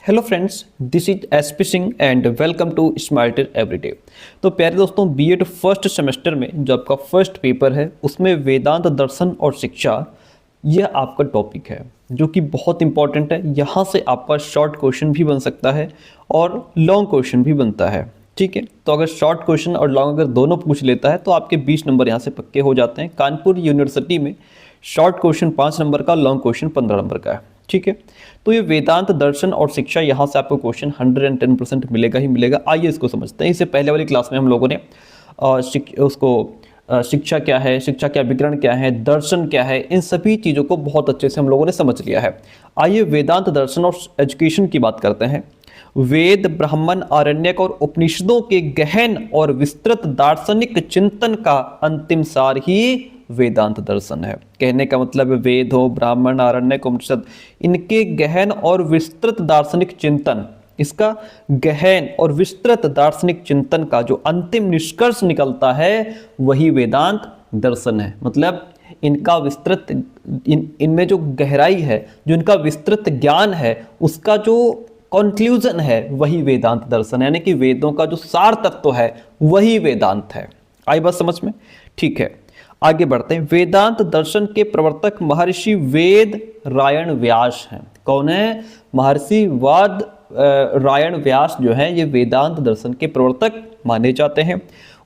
Hello friends, this is SP Singh and welcome to smarter everyday. तो प्यारे दोस्तों, BEd first semester में जो आपका फर्स्ट पेपर है उसमें वेदांत दर्शन और शिक्षा यह आपका टॉपिक है जो कि बहुत इंपॉर्टेंट है। यहाँ से आपका शॉर्ट क्वेश्चन भी बन सकता है और लॉन्ग क्वेश्चन भी बनता है। ठीक है, तो अगर शॉर्ट क्वेश्चन और लॉन्ग अगर दोनों पूछ लेता है तो आपके 20 नंबर यहाँ से पक्के हो जाते हैं। कानपुर यूनिवर्सिटी में शॉर्ट क्वेश्चन 5 नंबर का, लॉन्ग क्वेश्चन 15 नंबर का है। ठीक है, तो ये वेदांत दर्शन और शिक्षा, यहाँ से आपको क्वेश्चन 110% मिलेगा ही मिलेगा। आइए इसको समझते हैं। इससे पहले वाली क्लास में हम लोगों ने शिक्षा क्या है, शिक्षा का विवरण क्या है, दर्शन क्या है, इन सभी चीज़ों को बहुत अच्छे से हम लोगों ने समझ लिया है। आइए वेदांत दर्शन और एजुकेशन की बात करते हैं। वेद, ब्राह्मण, आरण्यक और उपनिषदों के गहन और विस्तृत दार्शनिक चिंतन का अंतिम सार ही वेदांत दर्शन है। कहने का मतलब वेद हो, ब्राह्मण, आरण्यक, उपनिषद, इनके गहन और विस्तृत दार्शनिक चिंतन, इसका गहन और विस्तृत दार्शनिक चिंतन का जो अंतिम निष्कर्ष निकलता है वही वेदांत दर्शन है। मतलब इनका विस्तृत, इनमें जो गहराई है, जो इनका विस्तृत ज्ञान है, उसका जो कंक्लूजन है वही वेदांत दर्शन है। यानी कि वेदों का जो सार तत्व है वही वेदांत है। आई बात समझ में? ठीक है, आगे बढ़ते हैं। वेदांत दर्शन के प्रवर्तक महर्षि वेद रायण व्यास हैं। कौन है? महर्षि वाद रायण व्यास जो है ये वेदांत दर्शन के प्रवर्तक माने जाते हैं।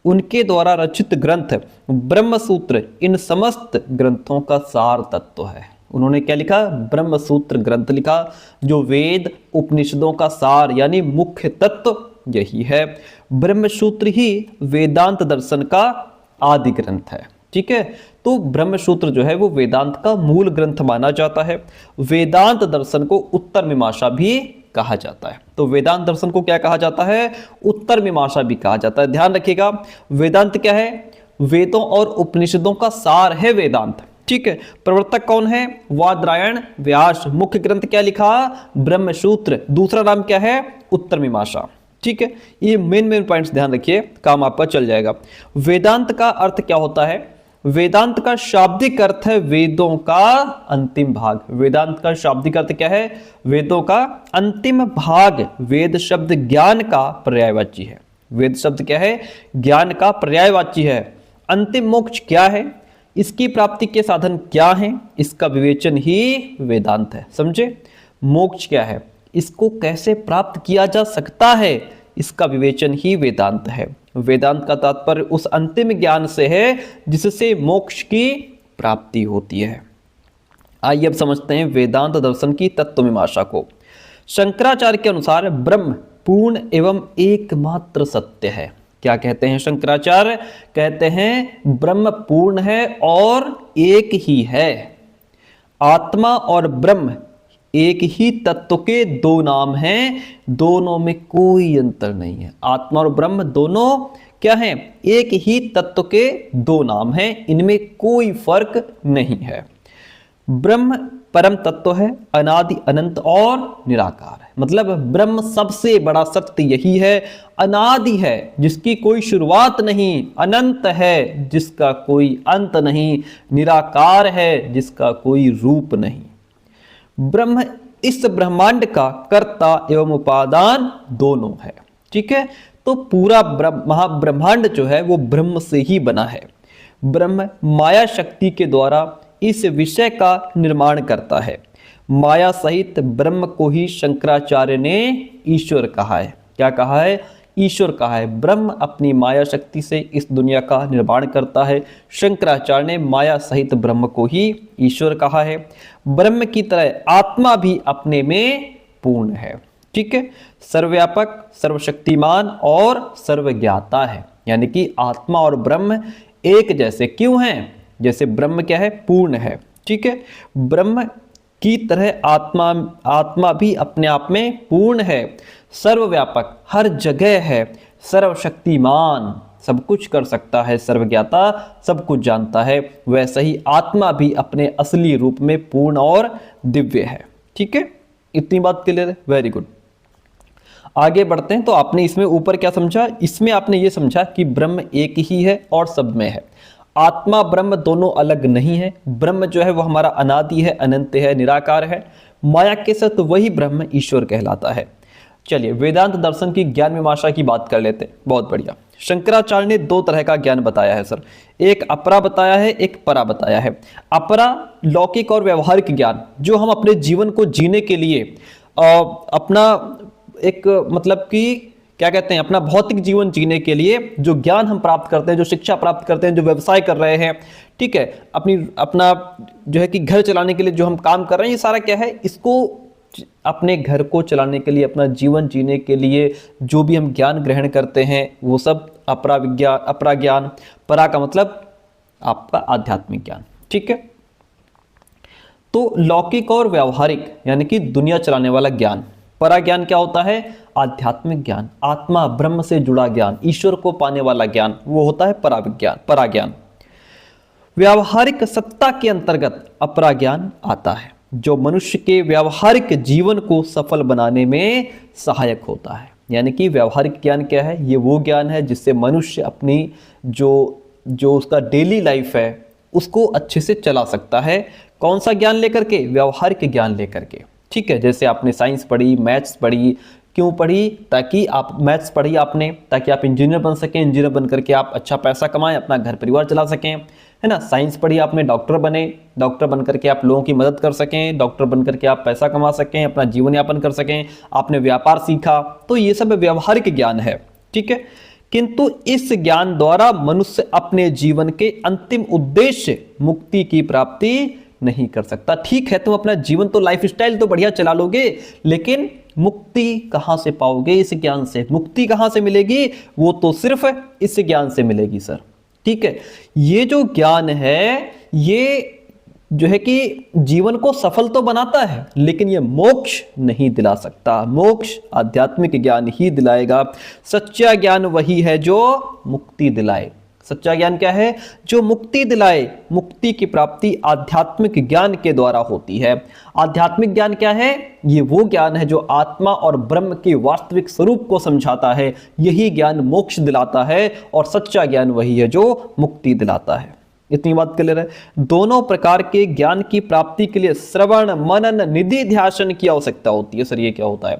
उनके द्वारा रचित ग्रंथ ब्रह्मसूत्र इन समस्त ग्रंथों का सार तत्व है। उन्होंने क्या लिखा? ब्रह्मसूत्र ग्रंथ लिखा, जो वेद उपनिषदों का सार यानी मुख्य तत्व यही है। ब्रह्मसूत्र ही वेदांत दर्शन का आदि ग्रंथ है। ठीक है, तो ब्रह्मसूत्र जो है वो वेदांत का मूल ग्रंथ माना जाता है। वेदांत दर्शन को उत्तर मीमांसा भी कहा जाता है। तो वेदांत दर्शन को क्या कहा जाता है? उत्तर मीमांसा भी कहा जाता है। ध्यान रखिएगा, वेदांत क्या है? वेदों और उपनिषदों का सार है वेदांत। ठीक है, प्रवर्तक कौन है? वादरायण व्यास। मुख्य ग्रंथ क्या लिखा? ब्रह्मसूत्र। दूसरा नाम क्या है? उत्तर मीमांसा। ठीक है, ये मेन पॉइंट्स ध्यान रखिए, काम आपका चल जाएगा। वेदांत का अर्थ क्या होता है? वेदांत का शाब्दिक अर्थ है वेदों का अंतिम भाग। वेदांत का शाब्दिक अर्थ क्या है? वेदों का अंतिम भाग। वेद शब्द ज्ञान का पर्यायवाची है। वेद शब्द क्या है? ज्ञान का पर्यायवाची है। अंतिम मोक्ष क्या है? इसकी प्राप्ति के साधन क्या हैं? इसका विवेचन ही वेदांत है। समझे? मोक्ष क्या है, इसको कैसे प्राप्त किया जा सकता है, इसका विवेचन ही वेदांत है। वेदांत का तात्पर्य उस अंतिम ज्ञान से है जिससे मोक्ष की प्राप्ति होती है। आइए अब समझते हैं वेदांत दर्शन की तत्वमीमांसा को। शंकराचार्य के अनुसार ब्रह्म पूर्ण एवं एकमात्र सत्य है। क्या कहते हैं शंकराचार्य? कहते हैं ब्रह्म पूर्ण है और एक ही है। आत्मा और ब्रह्म एक ही तत्व के दो नाम हैं, दोनों में कोई अंतर नहीं है। आत्मा और ब्रह्म दोनों क्या हैं? एक ही तत्व के दो नाम हैं, इनमें कोई फर्क नहीं है। ब्रह्म परम तत्व है, अनादि अनंत और निराकार है। मतलब ब्रह्म सबसे बड़ा सत्य यही है, अनादि है जिसकी कोई शुरुआत नहीं, अनंत है जिसका कोई अंत नहीं, निराकार है जिसका कोई रूप नहीं। ब्रह्म इस ब्रह्मांड का कर्ता एवं उपादान दोनों है। ठीक है, तो पूरा महाब्रह्मांड जो है वो ब्रह्म से ही बना है। ब्रह्म माया शक्ति के द्वारा इस विषय का निर्माण करता है। माया सहित ब्रह्म को ही शंकराचार्य ने ईश्वर कहा है। क्या कहा है? ईश्वर कहा है। ब्रह्म अपनी माया शक्ति से इस दुनिया का निर्माण करता है। शंकराचार्य ने माया सहित ब्रह्म को ही ईश्वर कहा है। ब्रह्म की तरह आत्मा भी अपने में पूर्ण है। ठीक है, सर्वव्यापक, सर्वशक्तिमान और सर्वज्ञाता है। यानी कि आत्मा और ब्रह्म एक जैसे क्यों हैं? जैसे ब्रह्म क्या है? पूर्ण है। ठीक है, ब्रह्म की तरह आत्मा भी अपने आप में पूर्ण है, सर्वव्यापक, हर जगह है, सर्वशक्तिमान, सब कुछ कर सकता है, सर्वज्ञाता, सब कुछ जानता है। वैसे ही आत्मा भी अपने असली रूप में पूर्ण और दिव्य है। ठीक है, इतनी बात क्लियर है? Very good. आगे बढ़ते हैं। तो आपने इसमें ऊपर क्या समझा? इसमें आपने ये समझा कि ब्रह्म एक ही है और सब में है। आत्मा ब्रह्म दोनों अलग नहीं है। ब्रह्म जो है वो हमारा अनादि है, अनंत है, निराकार है। माया के साथ वही ब्रह्म ईश्वर कहलाता है। चलिए वेदांत दर्शन की ज्ञान मीमांसा की बात कर लेते हैं। बहुत बढ़िया। शंकराचार्य ने दो तरह का ज्ञान बताया है सर, एक अपरा बताया है, एक परा बताया है। अपरा लौकिक और व्यवहारिक ज्ञान, जो हम अपने जीवन को जीने के लिए अपना एक मतलब कि क्या कहते हैं, अपना भौतिक जीवन जीने के लिए जो ज्ञान हम प्राप्त करते हैं, जो शिक्षा प्राप्त करते हैं, जो व्यवसाय कर रहे हैं, ठीक है, अपना जो है कि घर चलाने के लिए जो हम काम कर रहे हैं, ये सारा क्या है, इसको अपने घर को चलाने के लिए, अपना जीवन जीने के लिए जो भी हम ज्ञान ग्रहण करते हैं वो सब अपरा ज्ञान। परा का मतलब आपका आध्यात्मिक ज्ञान, ठीक है। तो लौकिक और व्यवहारिक यानी कि दुनिया चलाने वाला ज्ञान। परा ज्ञान क्या होता है? आध्यात्मिक ज्ञान, आत्मा ब्रह्म से जुड़ा ज्ञान, ईश्वर को पाने वाला ज्ञान, वो होता है परा ज्ञान। व्यावहारिक सत्ता के अंतर्गत अपरा ज्ञान आता है, जो मनुष्य के व्यावहारिक जीवन को सफल बनाने में सहायक होता है। यानी कि व्यावहारिक ज्ञान क्या है? ये वो ज्ञान है जिससे मनुष्य अपनी जो उसका डेली लाइफ है उसको अच्छे से चला सकता है। कौन सा ज्ञान लेकर के? व्यावहारिक ज्ञान लेकर के, ठीक है। जैसे आपने साइंस पढ़ी, मैथ्स पढ़ी, क्यों पढ़ी? ताकि आप मैथ्स पढ़ी आपने ताकि आप इंजीनियर बन सकें, इंजीनियर बन करके आप अच्छा पैसा कमाएं, अपना घर परिवार चला सकें, है ना। साइंस पढ़ी आपने, डॉक्टर बने, डॉक्टर बन करके आप लोगों की मदद कर सकें, डॉक्टर बन करके आप पैसा कमा सकें, अपना जीवन यापन कर सकें, आपने व्यापार सीखा, तो ये सब व्यावहारिक ज्ञान है, ठीक है। किंतु इस ज्ञान द्वारा मनुष्य अपने जीवन के अंतिम उद्देश्य मुक्ति की प्राप्ति नहीं कर सकता। ठीक है, तुम अपना जीवन तो लाइफ स्टाइल तो बढ़िया चला लोगे, लेकिन मुक्ति कहां से पाओगे? इस ज्ञान से। मुक्ति कहां से मिलेगी? वो तो सिर्फ इस ज्ञान से मिलेगी सर, ठीक है। ये जो ज्ञान है ये जो है कि जीवन को सफल तो बनाता है, लेकिन ये मोक्ष नहीं दिला सकता। मोक्ष आध्यात्मिक ज्ञान ही दिलाएगा। सच्चा ज्ञान वही है जो मुक्ति दिलाए। सच्चा ज्ञान क्या है? जो मुक्ति दिलाए। मुक्ति की प्राप्ति आध्यात्मिक ज्ञान के द्वारा होती है। आध्यात्मिक ज्ञान क्या है? ये वो ज्ञान है जो आत्मा और ब्रह्म के वास्तविक स्वरूप को समझाता है। यही ज्ञान मोक्ष दिलाता है और सच्चा ज्ञान वही है जो मुक्ति दिलाता है। इतनी बात क्लियर है। दोनों प्रकार के ज्ञान की प्राप्ति के लिए श्रवण, मनन, निधि ध्यासन की आवश्यकता होती है। सर ये क्या होता है?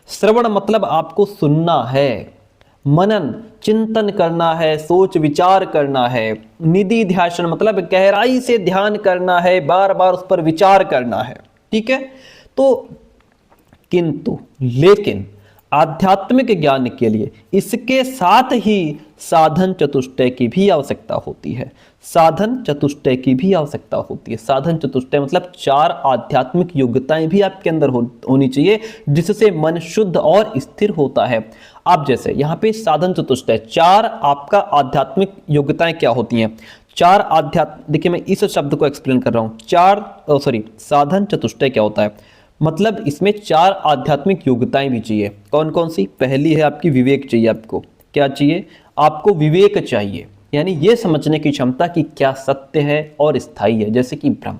श्रवण मतलब आपको सुनना है, मनन चिंतन करना है, सोच विचार करना है, निधि ध्यासन मतलब गहराई से ध्यान करना है, बार बार उस पर विचार करना है, ठीक है। तो किंतु लेकिन आध्यात्मिक ज्ञान के लिए इसके साथ ही साधन चतुष्टय की भी आवश्यकता होती है। साधन चतुष्टय की भी आवश्यकता होती है। साधन चतुष्टय मतलब 4 आध्यात्मिक योग्यताएं भी आपके अंदर होनी चाहिए, जिससे मन शुद्ध और स्थिर होता है। आप जैसे यहाँ पे साधन चतुष्टय 4 आपका आध्यात्मिक योग्यताएं क्या होती हैं? 4 आध्यात्म, देखिए मैं इस शब्द को एक्सप्लेन कर रहा हूँ। साधन चतुष्टय क्या होता है? मतलब इसमें 4 आध्यात्मिक योग्यताएं भी चाहिए। कौन कौन सी? पहली है आपकी विवेक चाहिए। आपको क्या चाहिए? आपको विवेक चाहिए, यानी ये समझने की क्षमता कि क्या सत्य है और स्थायी है, जैसे कि ब्रह्म।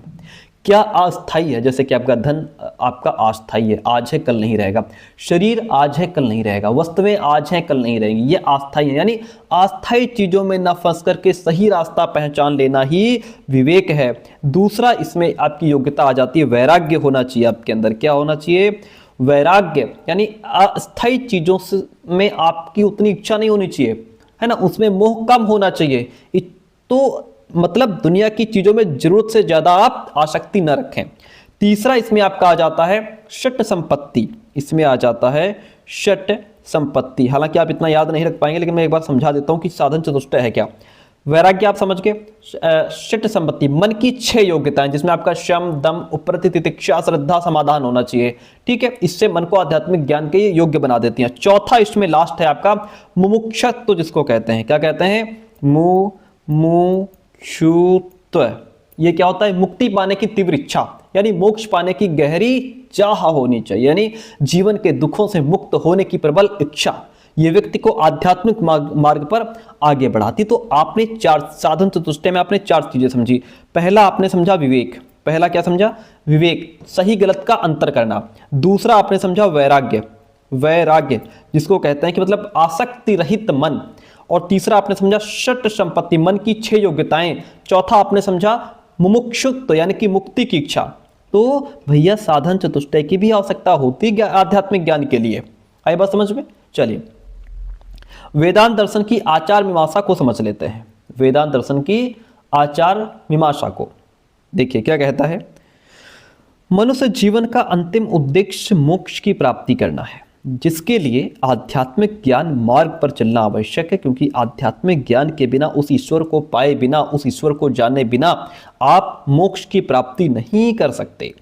क्या अस्थायी है, जैसे कि आपका धन आपका अस्थायी है, आज है कल नहीं रहेगा। शरीर आज है कल नहीं रहेगा। वस्तुएं आज है कल नहीं रहेंगी, ये अस्थायी है। यानी अस्थायी चीजों में न फंस करके सही रास्ता पहचान लेना ही विवेक है। दूसरा इसमें आपकी योग्यता आ जाती है वैराग्य होना चाहिए आपके अंदर। क्या होना चाहिए? वैराग्य, यानी अस्थायी चीजों में आपकी उतनी इच्छा नहीं होनी चाहिए, है ना। उसमें मोह कम होना चाहिए। तो मतलब दुनिया की चीजों में जरूरत से ज्यादा आप आसक्ति न रखें। तीसरा इसमें आपका आ जाता है षट संपत्ति। इसमें आ जाता है षट संपत्ति। हालांकि आप इतना याद नहीं रख पाएंगे, लेकिन मैं एक बार समझा देता हूं कि साधन चतुष्टय है क्या। वैराग्य आप समझ गए। षट संपत्ति मन की 6 योग्यताएं, जिसमें आपका शम, दम, उपरति, तितिक्षा, श्रद्धा, समाधान होना चाहिए, ठीक है। इससे मन को आध्यात्मिक ज्ञान के योग्य बना देती हैं। चौथा इसमें लास्ट है आपका मुमुक्षुत्व, जिसको कहते हैं। क्या कहते हैं? मुमुक्षुत्व। ये क्या होता है? मुक्ति पाने की तीव्र इच्छा, यानी मोक्ष पाने की गहरी चाह होनी चाहिए, यानी जीवन के दुखों से मुक्त होने की प्रबल इच्छा। ये व्यक्ति को आध्यात्मिक मार्ग पर आगे बढ़ाती। तो आपने 4 साधन चतुष्टय में आपने 4 चीजें समझी। पहला आपने समझा विवेक। पहला क्या समझा? विवेक, सही गलत का अंतर करना। दूसरा आपने समझा वैराग्य। वैराग्य जिसको कहते हैं कि मतलब आसक्ति रहित मन। और तीसरा आपने समझा षट संपत्ति, मन की 6 योग्यताएं। चौथा आपने समझा मुमुक्षुत्व यानी कि मुक्ति की इच्छा। तो भैया साधन चतुष्टय की भी आवश्यकता होती है आध्यात्मिक ज्ञान के लिए। आई बात समझ में? चलिए वेदांत दर्शन की आचार मीमांसा को समझ लेते हैं। वेदांत दर्शन की आचार मीमांसा को देखिए क्या कहता है। मनुष्य जीवन का अंतिम उद्देश्य मोक्ष की प्राप्ति करना है, जिसके लिए आध्यात्मिक ज्ञान मार्ग पर चलना आवश्यक है, क्योंकि आध्यात्मिक ज्ञान के बिना, उस ईश्वर को पाए बिना, उस ईश्वर को जाने बिना आप मोक्ष की प्राप्ति नहीं कर सकते।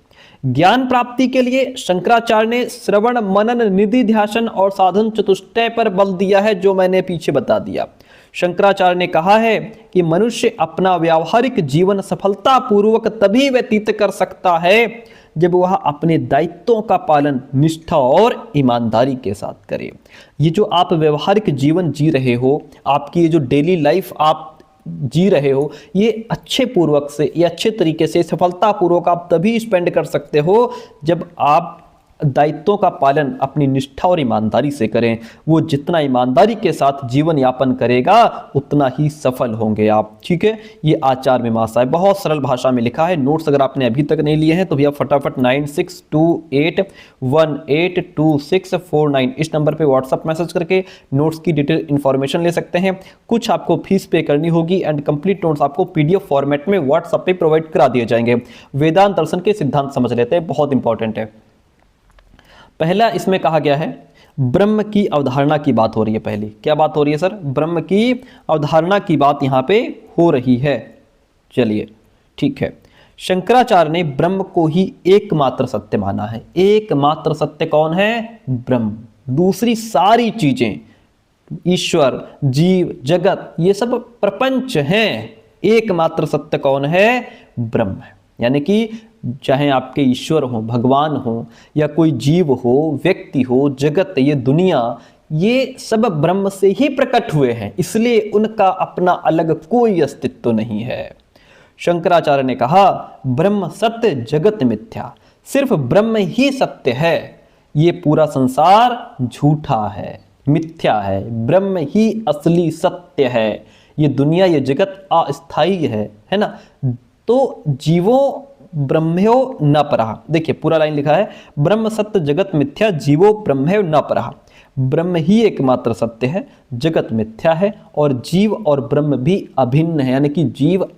ज्ञान प्राप्ति के लिए शंकराचार्य ने श्रवण मनन निधि ध्यान और साधन चतुष्टय पर बल दिया है, जो मैंने पीछे बता दिया। शंकराचार्य ने कहा है कि मनुष्य अपना व्यावहारिक जीवन सफलतापूर्वक तभी व्यतीत कर सकता है जब वह अपने दायित्वों का पालन निष्ठा और ईमानदारी के साथ करे। ये जो आप व्यवहारिक जीवन जी रहे हो, आपकी ये जो डेली लाइफ आप जी रहे हो, ये अच्छे पूर्वक से, ये अच्छे तरीके से सफलतापूर्वक आप तभी स्पेंड कर सकते हो जब आप दायित्वों का पालन अपनी निष्ठा और ईमानदारी से करें। वो जितना ईमानदारी के साथ जीवन यापन करेगा उतना ही सफल होंगे आप। ठीक है, ये आचार मीमांसा है, बहुत सरल भाषा में लिखा है। नोट्स अगर आपने अभी तक नहीं लिए हैं तो भैया फटाफट 9628182649 इस नंबर पे व्हाट्सअप मैसेज करके नोट्स की डिटेल इन्फॉर्मेशन ले सकते हैं। कुछ आपको फीस पे करनी होगी एंड कंप्लीट नोट्स आपको पीडीएफ फॉर्मेट में व्हाट्सअप पे प्रोवाइड करा दिए जाएंगे। वेदांत दर्शन के सिद्धांत समझ लेते हैं, बहुत इंपॉर्टेंट है। पहला इसमें कहा गया है ब्रह्म की अवधारणा की बात हो रही है। पहली क्या बात हो रही है सर? ब्रह्म की अवधारणा की बात यहां पे हो रही है। चलिए ठीक है, शंकराचार्य ने ब्रह्म को ही एकमात्र सत्य माना है। एकमात्र सत्य कौन है? ब्रह्म। दूसरी सारी चीजें, ईश्वर, जीव, जगत, ये सब प्रपंच हैं। एकमात्र सत्य कौन है? ब्रह्म है। यानी कि चाहे आपके ईश्वर हो, भगवान हो, या कोई जीव हो, व्यक्ति हो, जगत, ये दुनिया, ये सब ब्रह्म से ही प्रकट हुए हैं, इसलिए उनका अपना अलग कोई अस्तित्व नहीं है। शंकराचार्य ने कहा ब्रह्म सत्य जगत मिथ्या, सिर्फ ब्रह्म ही सत्य है, ये पूरा संसार झूठा है, मिथ्या है, ब्रह्म ही असली सत्य है, ये दुनिया, ये जगत अस्थाई है ना। तो जीवो ब्रह्म्यो न परः। देखिए पूरा लाइन लिखा है, ब्रह्म सत्य जगत मिथ्या, जीवो ब्रह्म्यो न परः। ब्रह्म ही एकमात्र सत्य है, जगत मिथ्या है, और जीव और ब्रह्म भी अभिन्न है, यानी कि जीव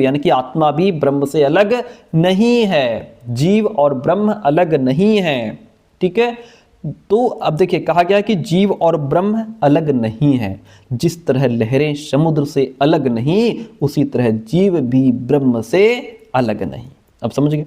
यानी कि आत्मा भी ब्रह्म से अलग नहीं है। जीव और ब्रह्म अलग नहीं है। ठीक है, तो अब देखिए कहा गया कि जीव और ब्रह्म अलग नहीं है। जिस तरह लहरें समुद्र से अलग नहीं, उसी तरह जीव भी ब्रह्म से अलग नहीं। अब समझ गए?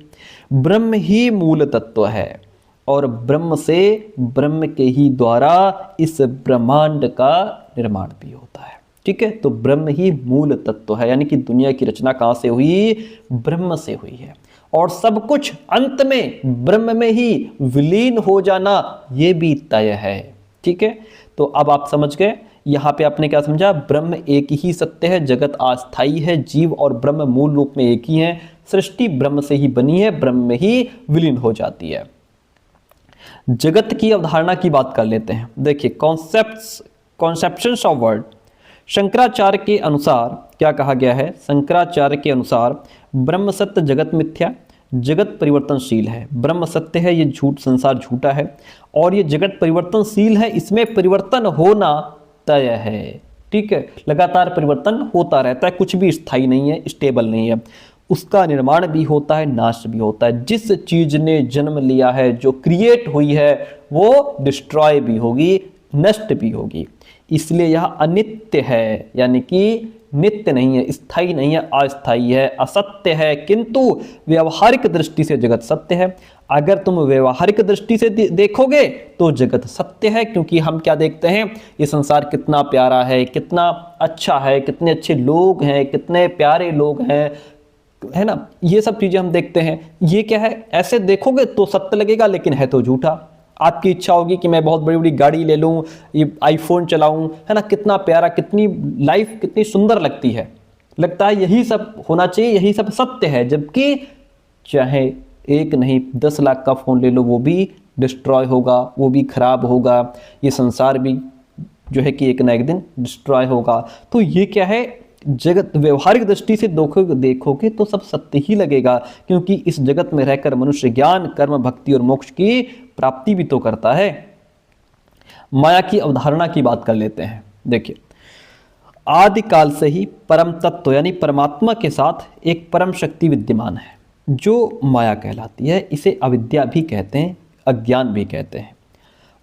ब्रह्म ही मूल तत्व है और ब्रह्म से, ब्रह्म के ही द्वारा इस ब्रह्मांड का निर्माण भी होता है। ठीक है, तो ब्रह्म ही मूल तत्व है, यानी कि दुनिया की रचना कहां से हुई? ब्रह्म से हुई है, और सब कुछ अंत में ब्रह्म में ही विलीन हो जाना, यह भी तय है। ठीक है, तो अब आप समझ गए। यहां पे आपने क्या समझा? ब्रह्म एक ही सत्य है, जगत अस्थाई है, जीव और ब्रह्म मूल रूप में एक ही है, सृष्टि ब्रह्म से ही बनी है, ब्रह्म में ही विलीन हो जाती है। जगत की अवधारणा की बात कर लेते हैं। देखिए कॉन्सेप्शंस ऑफ वर्ड। शंकराचार्य के अनुसार क्या कहा गया है? शंकराचार्य के अनुसार ब्रह्म सत्य जगत मिथ्या, जगत परिवर्तनशील है, ब्रह्म सत्य है, ये झूठ, संसार झूठा है, और ये जगत परिवर्तनशील है, इसमें परिवर्तन होना तय है। ठीक है, लगातार परिवर्तन होता रहता है, कुछ भी स्थायी नहीं है, स्टेबल नहीं है, उसका निर्माण भी होता है, नाश भी होता है। जिस चीज ने जन्म लिया है, जो क्रिएट हुई है, वो डिस्ट्रॉय भी होगी, नष्ट भी होगी, इसलिए यह अनित्य है, यानी कि नित्य नहीं है, स्थायी नहीं है, अस्थायी है, असत्य है। किंतु व्यवहारिक दृष्टि से जगत सत्य है। अगर तुम व्यवहारिक दृष्टि से देखोगे तो जगत सत्य है, क्योंकि हम क्या देखते हैं? ये संसार कितना प्यारा है, कितना अच्छा है, कितने अच्छे लोग हैं, कितने प्यारे लोग हैं, है ना, ये सब चीजें हम देखते हैं। ये क्या है? ऐसे देखोगे तो सत्य लगेगा, लेकिन है तो झूठा। आपकी इच्छा होगी कि मैं बहुत बड़ी बड़ी गाड़ी ले लूं, ये आईफोन चलाऊं, है ना, कितना प्यारा, कितनी लाइफ कितनी सुंदर लगती है, लगता है यही सब होना चाहिए, यही सब सत्य है। जबकि चाहे एक नहीं 10 लाख का फोन ले लो, वो भी डिस्ट्रॉय होगा, वो भी खराब होगा, ये संसार भी जो है कि एक ना एक दिन डिस्ट्रॉय होगा। तो ये क्या है, जगत व्यवहारिक दृष्टि से देखोगे तो सब सत्य ही लगेगा, क्योंकि इस जगत में रहकर मनुष्य ज्ञान, कर्म, भक्ति और मोक्ष की प्राप्ति भी तो करता है। माया की अवधारणा की बात कर लेते हैं। देखिए, आदिकाल से ही परम तत्व यानी परमात्मा के साथ एक परम शक्ति विद्यमान है जो माया कहलाती है। इसे अविद्या भी कहते हैं, अज्ञान भी कहते हैं।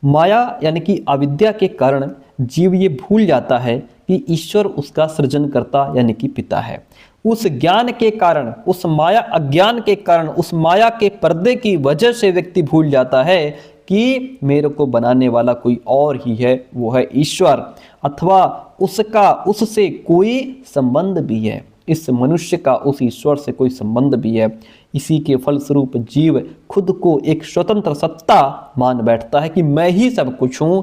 माया यानी कि अविद्या के कारण जीव ये भूल जाता है कि ईश्वर उसका सृजनकर्ता यानी कि पिता है। उस ज्ञान के कारण, उस माया अज्ञान के कारण, उस माया के पर्दे की वजह से व्यक्ति भूल जाता है कि मेरे को बनाने वाला कोई और ही है, वो है ईश्वर, अथवा उसका उससे कोई संबंध भी है, इस मनुष्य का उस ईश्वर से कोई संबंध भी है। इसी के फलस्वरूप जीव खुद को एक स्वतंत्र सत्ता मान बैठता है कि मैं ही सब कुछ हूँ,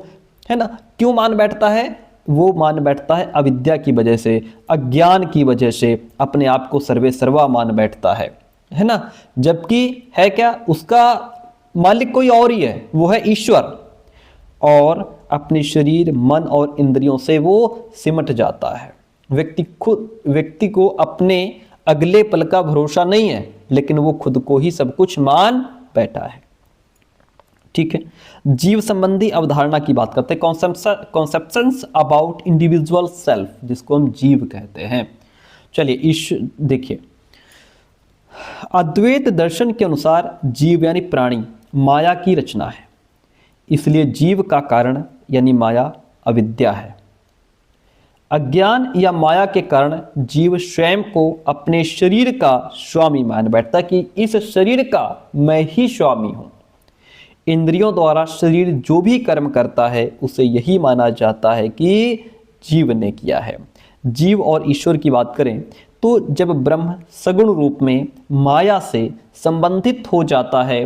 है ना। क्यों मान बैठता है? वो मान बैठता है अविद्या की वजह से, अज्ञान की वजह से अपने आप को सर्वे सर्वा मान बैठता है ना। जबकि है क्या, उसका मालिक कोई और ही है, वो है ईश्वर। और अपने शरीर, मन और इंद्रियों से वो सिमट जाता है। व्यक्ति को अपने अगले पल का भरोसा नहीं है, लेकिन वो खुद को ही सब कुछ मान बैठा है। ठीक है, जीव संबंधी अवधारणा की बात करते हैं, कॉन्सेप्शंस अबाउट इंडिविजुअल सेल्फ, जिसको हम जीव कहते हैं। चलिए देखिए, अद्वैत दर्शन के अनुसार जीव यानी प्राणी माया की रचना है, इसलिए जीव का कारण यानी माया अविद्या है। अज्ञान या माया के कारण जीव स्वयं को अपने शरीर का स्वामी मान बैठता है कि इस शरीर का मैं ही स्वामी हूं। इंद्रियों द्वारा शरीर जो भी कर्म करता है उसे यही माना जाता है कि जीव ने किया है। जीव और ईश्वर की बात करें तो जब ब्रह्म सगुण रूप में माया से संबंधित हो जाता है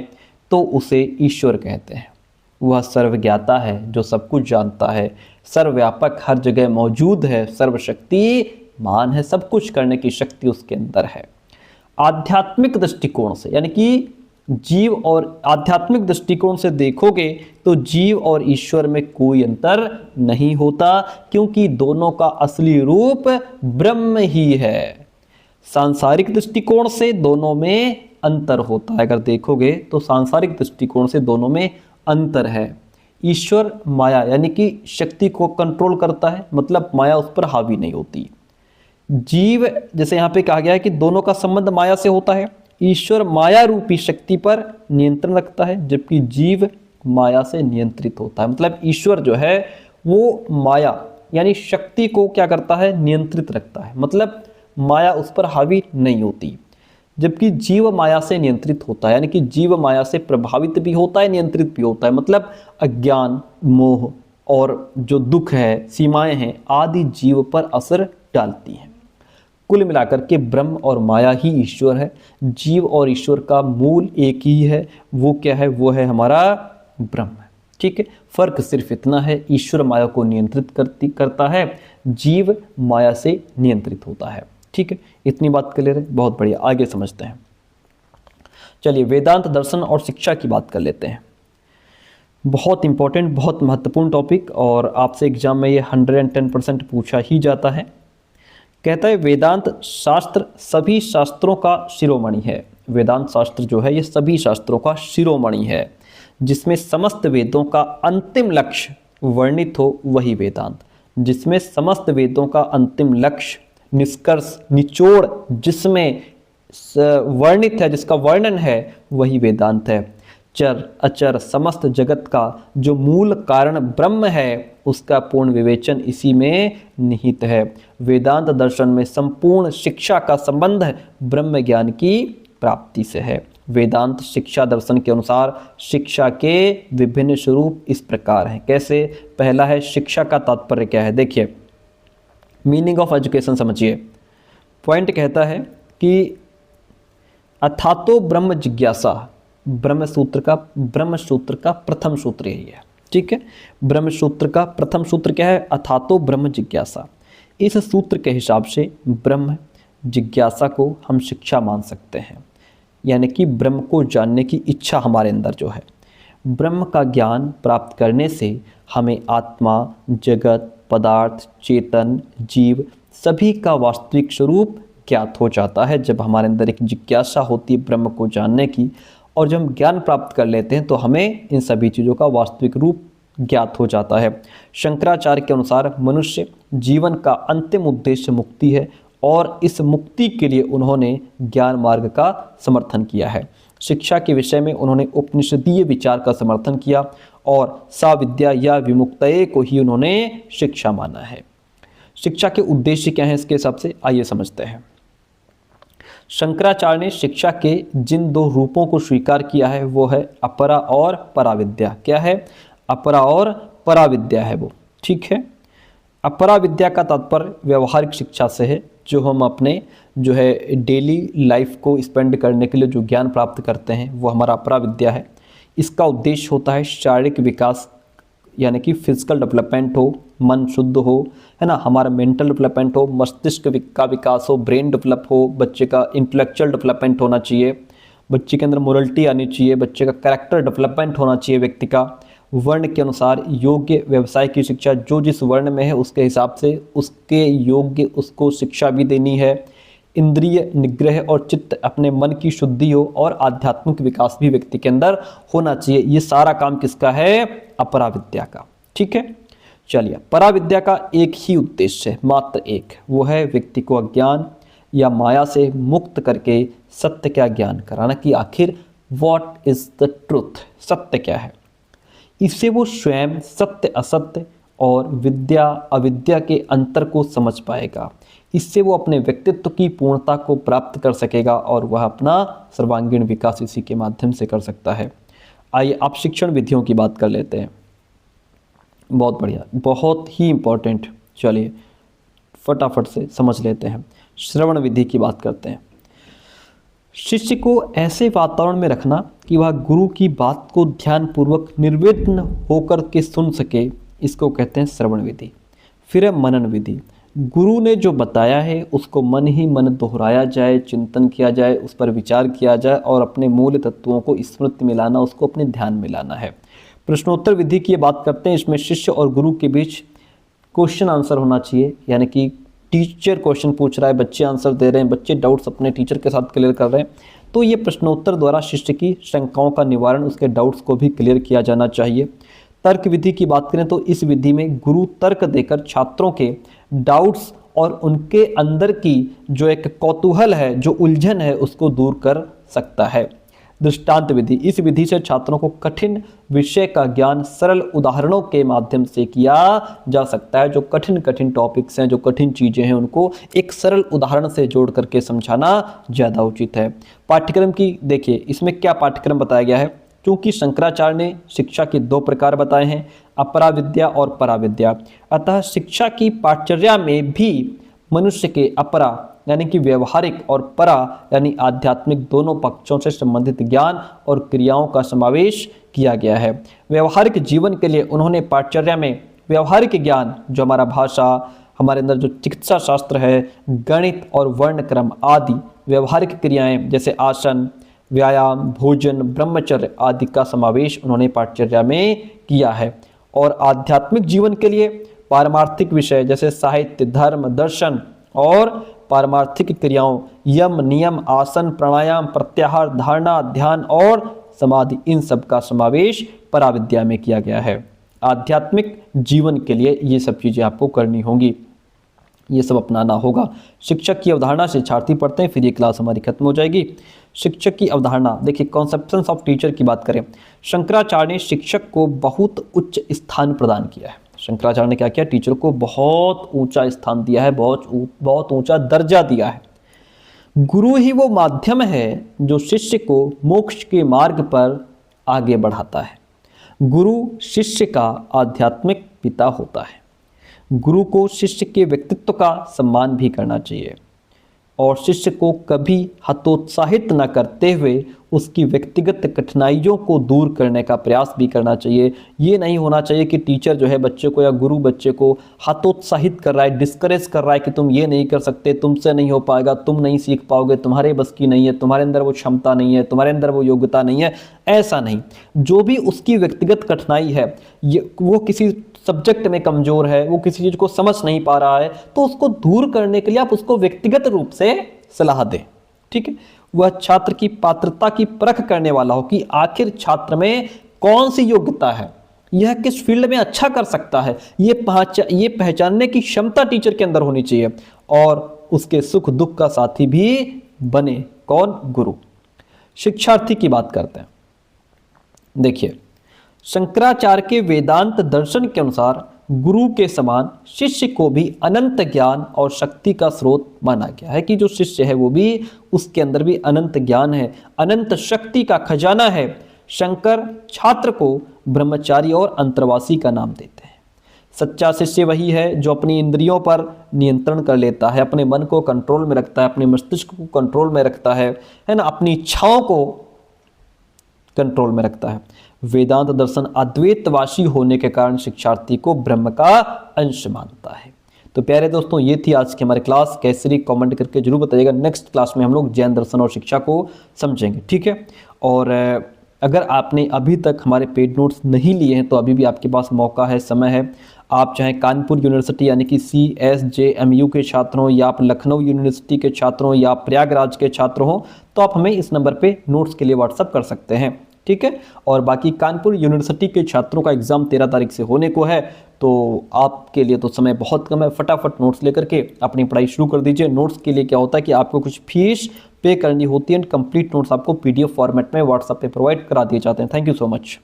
तो उसे ईश्वर कहते हैं। वह सर्वज्ञाता है, जो सब कुछ जानता है, सर्वव्यापक, हर जगह मौजूद है, सर्वशक्तिमान है, सब कुछ करने की शक्ति उसके अंदर है। आध्यात्मिक दृष्टिकोण से यानी कि जीव और आध्यात्मिक दृष्टिकोण से देखोगे तो जीव और ईश्वर में कोई अंतर नहीं होता, क्योंकि दोनों का असली रूप ब्रह्म ही है। सांसारिक दृष्टिकोण से दोनों में अंतर होता है। अगर देखोगे तो सांसारिक दृष्टिकोण से दोनों में अंतर है। ईश्वर माया यानी कि शक्ति को कंट्रोल करता है, मतलब माया उस पर हावी नहीं होती। जीव, जैसे यहाँ पे कहा गया है कि दोनों का संबंध माया से होता है, ईश्वर माया रूपी शक्ति पर नियंत्रण रखता है, जबकि जीव माया से नियंत्रित होता है। मतलब ईश्वर जो है वो माया यानी शक्ति को क्या करता है, नियंत्रित रखता है, मतलब माया उस पर हावी नहीं होती। जबकि जीव माया से नियंत्रित होता है, यानी कि जीव माया से प्रभावित भी होता है, नियंत्रित भी होता है। मतलब अज्ञान, मोह और जो दुख है, सीमाएं हैं आदि जीव पर असर डालती हैं। कुल मिलाकर के ब्रह्म और माया ही ईश्वर है। जीव और ईश्वर का मूल एक ही है, वो क्या है, वो है हमारा ब्रह्म है। ठीक है, फर्क सिर्फ इतना है, ईश्वर माया को नियंत्रित करता है, जीव माया से नियंत्रित होता है। ठीक है, इतनी बात क्लियर है, बहुत बढ़िया, आगे समझते हैं। चलिए वेदांत दर्शन और शिक्षा की बात कर लेते हैं। बहुत इंपॉर्टेंट, बहुत महत्वपूर्ण टॉपिक, और आपसे एग्जाम में ये 110% पूछा ही जाता है। कहता है वेदांत शास्त्र सभी शास्त्रों का शिरोमणि है। वेदांत शास्त्र जो है ये सभी शास्त्रों का शिरोमणि है, जिसमें समस्त वेदों का अंतिम लक्ष्य वर्णित हो वही वेदांत। जिसमें समस्त वेदों का अंतिम लक्ष्य, निष्कर्ष, निचोड़ जिसमें वर्णित है, जिसका वर्णन है, वही वेदांत है। चर अचर समस्त जगत का जो मूल कारण ब्रह्म है, उसका पूर्ण विवेचन इसी में निहित है। वेदांत दर्शन में संपूर्ण शिक्षा का संबंध ब्रह्म ज्ञान की प्राप्ति से है। वेदांत शिक्षा दर्शन के अनुसार शिक्षा के विभिन्न स्वरूप इस प्रकार हैं। कैसे? पहला है शिक्षा का तात्पर्य क्या है। देखिए, मीनिंग ऑफ एजुकेशन समझिए। पॉइंट कहता है कि अथातो ब्रह्म जिज्ञासा, ब्रह्म सूत्र का प्रथम सूत्र यही है। ठीक है, ब्रह्म सूत्र का प्रथम सूत्र क्या है? अथातो ब्रह्म जिज्ञासा। इस सूत्र के हिसाब से ब्रह्म जिज्ञासा को हम शिक्षा मान सकते हैं, यानी कि ब्रह्म को जानने की इच्छा हमारे अंदर जो है। ब्रह्म का ज्ञान प्राप्त करने से हमें आत्मा, जगत, पदार्थ, चेतन, जीव सभी का वास्तविक स्वरूप ज्ञात हो जाता है। जब हमारे अंदर एक जिज्ञासा होती है ब्रह्म को जानने की, और जब हम ज्ञान प्राप्त कर लेते हैं तो हमें इन सभी चीज़ों का वास्तविक रूप ज्ञात हो जाता है। शंकराचार्य के अनुसार मनुष्य जीवन का अंतिम उद्देश्य मुक्ति है, और इस मुक्ति के लिए उन्होंने ज्ञान मार्ग का समर्थन किया है। शिक्षा के विषय में उन्होंने उपनिषदीय विचार का समर्थन किया, और साविद्या या विमुक्तये को ही उन्होंने शिक्षा माना है। शिक्षा के उद्देश्य क्या हैं इसके हिसाब से, आइए समझते हैं। शंकराचार्य ने शिक्षा के जिन दो रूपों को स्वीकार किया है वो है अपरा और पराविद्या। क्या है? अपरा और पराविद्या है वो, ठीक है। अपरा विद्या का तात्पर्य व्यवहारिक शिक्षा से है, जो हम अपने जो है डेली लाइफ को स्पेंड करने के लिए जो ज्ञान प्राप्त करते हैं वो हमारा अपरा विद्या है। इसका उद्देश्य होता है शारीरिक विकास, यानी कि फिजिकल डेवलपमेंट हो, मन शुद्ध हो, है ना, हमारा मेंटल डेवलपमेंट हो, मस्तिष्क का विकास हो, ब्रेन डेवलप हो, बच्चे का इंटेलेक्चुअल डेवलपमेंट होना चाहिए, बच्चे के अंदर मोरलिटी आनी चाहिए, बच्चे का कैरेक्टर डेवलपमेंट होना चाहिए, व्यक्ति का वर्ण के अनुसार योग्य व्यवसाय की शिक्षा, जो जिस वर्ण में है उसके हिसाब से उसके योग्य उसको शिक्षा भी देनी है। इंद्रिय निग्रह और चित्त अपने मन की शुद्धि हो, और आध्यात्मिक विकास भी व्यक्ति के अंदर होना चाहिए। ये सारा काम किसका है? अपरा विद्या का, ठीक है। चलिए, पराविद्या का एक ही उद्देश्य है, मात्र एक, वो है व्यक्ति को अज्ञान या माया से मुक्त करके सत्य का ज्ञान कराना कि आखिर व्हाट इज द ट्रुथ, सत्य क्या है। इससे वो स्वयं सत्य असत्य और विद्या अविद्या के अंतर को समझ पाएगा। इससे वो अपने व्यक्तित्व की पूर्णता को प्राप्त कर सकेगा, और वह अपना सर्वांगीण विकास इसी के माध्यम से कर सकता है। आइए आप शिक्षण विधियों की बात कर लेते हैं। बहुत बढ़िया, बहुत ही इम्पोर्टेंट। चलिए फटाफट से समझ लेते हैं। श्रवण विधि की बात करते हैं। शिष्य को ऐसे वातावरण में रखना कि वह गुरु की बात को ध्यानपूर्वक निर्विघ्न होकर के सुन सके, इसको कहते हैं श्रवण विधि। फिर है मनन विधि। गुरु ने जो बताया है उसको मन ही मन दोहराया जाए, चिंतन किया जाए, उस पर विचार किया जाए, और अपने मूल तत्वों को स्मृति में लाना, उसको अपने ध्यान में लाना है। प्रश्नोत्तर विधि की बात करते हैं। इसमें शिष्य और गुरु के बीच क्वेश्चन आंसर होना चाहिए, यानी कि टीचर क्वेश्चन पूछ रहा है, बच्चे आंसर दे रहे हैं, बच्चे डाउट्स अपने टीचर के साथ क्लियर कर रहे हैं, तो ये प्रश्नोत्तर द्वारा शिष्य की शंकाओं का निवारण, उसके डाउट्स को भी क्लियर किया जाना चाहिए। तर्क विधि की बात करें तो इस विधि में गुरु तर्क देकर छात्रों के डाउट्स और उनके अंदर की जो एक कौतूहल है, जो उलझन है, उसको दूर कर सकता है। दृष्टांत विधि, इस विधि से छात्रों को कठिन विषय का ज्ञान सरल उदाहरणों के माध्यम से किया जा सकता है। जो कठिन कठिन टॉपिक्स हैं, जो कठिन चीज़ें हैं, उनको एक सरल उदाहरण से जोड़ करके समझाना ज़्यादा उचित है। पाठ्यक्रम की देखिए, इसमें क्या पाठ्यक्रम बताया गया है। क्योंकि शंकराचार्य ने शिक्षा के दो प्रकार बताए हैं, अपरा विद्या और पराविद्या, अतः शिक्षा की पाठचर्या में भी मनुष्य के अपरा यानी कि व्यवहारिक और परा यानी आध्यात्मिक दोनों पक्षों से संबंधित ज्ञान और क्रियाओं का समावेश किया गया है। व्यवहारिक जीवन के लिए उन्होंने पाठचर्या में व्यवहारिक ज्ञान, जो हमारा भाषा, हमारे अंदर जो चिकित्सा शास्त्र है, गणित और वर्णक्रम आदि व्यवहारिक क्रियाएं जैसे आसन, व्यायाम, भोजन, ब्रह्मचर्य आदि का समावेश उन्होंने पाठचर्या में किया है। और आध्यात्मिक जीवन के लिए पारमार्थिक विषय जैसे साहित्य, धर्म, दर्शन और पारमार्थिक क्रियाओं, यम, नियम, आसन, प्राणायाम, प्रत्याहार, धारणा, ध्यान और समाधि, इन सब का समावेश पराविद्या में किया गया है। आध्यात्मिक जीवन के लिए ये सब चीज़ें आपको करनी होंगी, ये सब अपनाना होगा। शिक्षक की अवधारणा से शिक्षार्थी पढ़ते हैं, फिर ये क्लास हमारी खत्म हो जाएगी। शिक्षक की अवधारणा देखिए, कॉन्सेप्शंस ऑफ टीचर की बात करें, शंकराचार्य ने शिक्षक को बहुत उच्च स्थान प्रदान किया है। शंकराचार्य ने क्या किया? टीचर को बहुत ऊंचा स्थान दिया है, बहुत ऊंचा दर्जा दिया है। गुरु ही वो माध्यम है जो शिष्य को मोक्ष के मार्ग पर आगे बढ़ाता है। गुरु शिष्य का आध्यात्मिक पिता होता है। गुरु को शिष्य के व्यक्तित्व का सम्मान भी करना चाहिए और शिष्य को कभी हतोत्साहित न करते हुए उसकी व्यक्तिगत कठिनाइयों को दूर करने का प्रयास भी करना चाहिए। ये नहीं होना चाहिए कि टीचर जो है बच्चे को या गुरु बच्चे को हतोत्साहित कर रहा है, डिस्करेज कर रहा है कि तुम ये नहीं कर सकते, तुमसे नहीं हो पाएगा, तुम नहीं सीख पाओगे, तुम्हारे बस की नहीं है, तुम्हारे अंदर वो क्षमता नहीं है, तुम्हारे अंदर वो योग्यता नहीं है। ऐसा नहीं, जो भी उसकी व्यक्तिगत कठिनाई है, वो किसी सब्जेक्ट में कमजोर है, वो किसी चीज को समझ नहीं पा रहा है, तो उसको दूर करने के लिए आप उसको व्यक्तिगत रूप से सलाह दें। ठीक है, वह छात्र की पात्रता की परख करने वाला हो कि आखिर छात्र में कौन सी योग्यता है, यह किस फील्ड में अच्छा कर सकता है, ये पहचानने की क्षमता टीचर के अंदर होनी चाहिए। और उसके सुख दुख का साथी भी बने। कौन? गुरु। शिक्षार्थी की बात करते हैं। देखिए, शंकराचार्य के वेदांत दर्शन के अनुसार गुरु के समान शिष्य को भी अनंत ज्ञान और शक्ति का स्रोत माना गया है कि जो शिष्य है वो भी, उसके अंदर भी अनंत ज्ञान है, अनंत शक्ति का खजाना है। शंकर छात्र को ब्रह्मचारी और अंतर्वासी का नाम देते हैं। सच्चा शिष्य वही है जो अपनी इंद्रियों पर नियंत्रण कर लेता है, अपने मन को कंट्रोल में रखता है, अपने मस्तिष्क को कंट्रोल में रखता है ना, अपनी इच्छाओं को कंट्रोल में रखता है। वेदांत दर्शन अद्वैतवासी होने के कारण शिक्षार्थी को ब्रह्म का अंश मानता है। तो प्यारे दोस्तों, ये थी आज की हमारी क्लास। कैसरी कमेंट करके जरूर बताइएगा। नेक्स्ट क्लास में हम लोग जैन दर्शन और शिक्षा को समझेंगे। ठीक है, और अगर आपने अभी तक हमारे पेड नोट्स नहीं लिए हैं तो अभी भी आपके पास मौका है, समय है। आप चाहे कानपुर यूनिवर्सिटी यानी कि CSJMU के छात्र हों, या आप लखनऊ यूनिवर्सिटी के छात्र हों, या आप प्रयागराज के छात्र हों, तो आप हमें इस नंबर पे नोट्स के लिए व्हाट्सअप कर सकते हैं। ठीक है, और बाकी कानपुर यूनिवर्सिटी के छात्रों का एग्जाम 13 तारीख से होने को है, तो आपके लिए तो समय बहुत कम है। फटाफट नोट्स लेकर के अपनी पढ़ाई शुरू कर दीजिए। नोट्स के लिए क्या होता है कि आपको कुछ फीस पे करनी होती है, एंड कंप्लीट नोट्स आपको PDF फॉर्मेट में व्हाट्सएप पे प्रोवाइड करा दिए जाते हैं। Thank you so much.